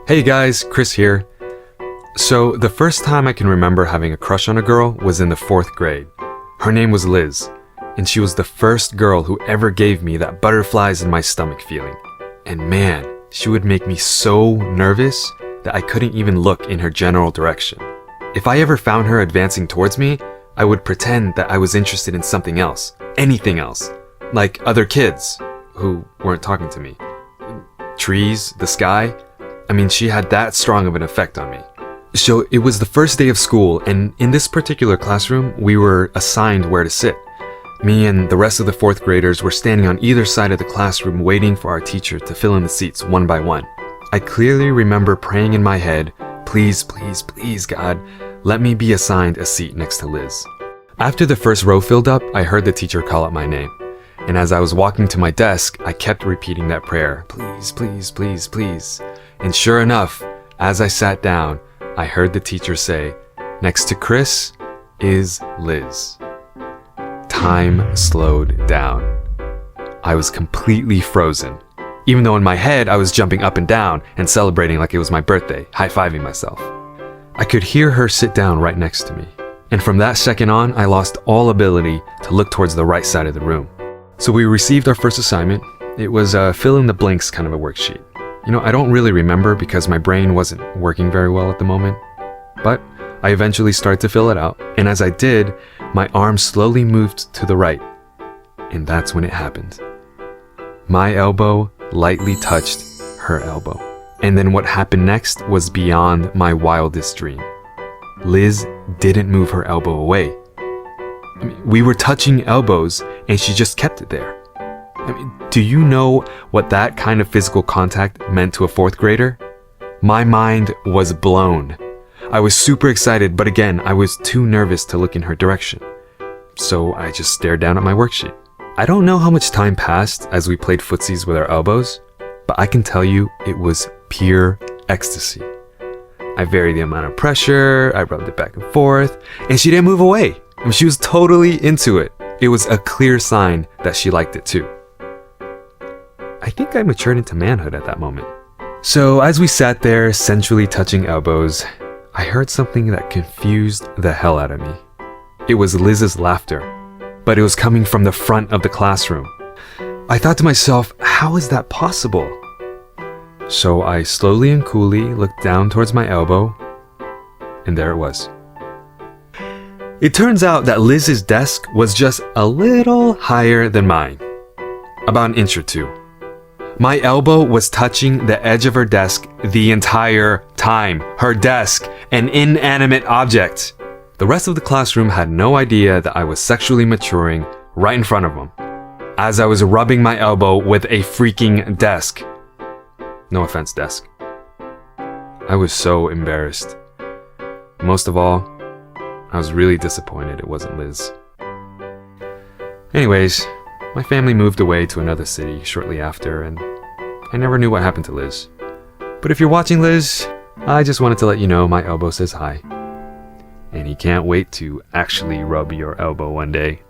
Hey guys, Chris here. So, the first time I can remember having a crush on a girl was in the 4th grade. Her name was Liz, and she was the first girl who ever gave me that butterflies in my stomach feeling. And man, she would make me so nervous that I couldn't even look in her general direction. If I ever found her advancing towards me, I would pretend that I was interested in something else, anything else, like other kids who weren't talking to me. Trees, the sky. I mean, she had that strong of an effect on me. So it was the first day of school, and in this particular classroom, we were assigned where to sit. Me and the rest of the 4th graders were standing on either side of the classroom waiting for our teacher to fill in the seats one by one. I clearly remember praying in my head, please, please, please, God, let me be assigned a seat next to Liz. After the first row filled up, I heard the teacher call out my name. And as I was walking to my desk, I kept repeating that prayer, please, please, please, please. And sure enough, as I sat down, I heard the teacher say, next to Chris is Liz. Time slowed down. I was completely frozen. Even though in my head I was jumping up and down and celebrating like it was my birthday, high-fiving myself. I could hear her sit down right next to me. And from that second on, I lost all ability to look towards the right side of the room. So we received our first assignment. It was a fill-in-the-blanks kind of a worksheet. I don't really remember because my brain wasn't working very well at the moment. But I eventually started to fill it out, and as I did, my arm slowly moved to the right. And that's when it happened. My elbow lightly touched her elbow. And then what happened next was beyond my wildest dream. Liz didn't move her elbow away. We were touching elbows, and she just kept it there. Do you know what that kind of physical contact meant to a 4th grader? My mind was blown. I was super excited, but again, I was too nervous to look in her direction. So I just stared down at my worksheet. I don't know how much time passed as we played footsies with our elbows, but I can tell you it was pure ecstasy. I varied the amount of pressure, I rubbed it back and forth, and she didn't move away. She was totally into it. It was a clear sign that she liked it too. I think I matured into manhood at that moment. So as we sat there, sensually touching elbows, I heard something that confused the hell out of me. It was Liz's laughter, but it was coming from the front of the classroom. I thought to myself, how is that possible? So I slowly and coolly looked down towards my elbow, and there it was. It turns out that Liz's desk was just a little higher than mine, about an inch or two. My elbow was touching the edge of her desk the entire time. Her desk, an inanimate object. The rest of the classroom had no idea that I was sexually maturing right in front of them, as I was rubbing my elbow with a freaking desk. No offense, desk. I was so embarrassed. Most of all, I was really disappointed it wasn't Liz. Anyways, my family moved away to another city shortly after, and I never knew what happened to Liz. But if you're watching, Liz, I just wanted to let you know my elbow says hi. And he can't wait to actually rub your elbow one day.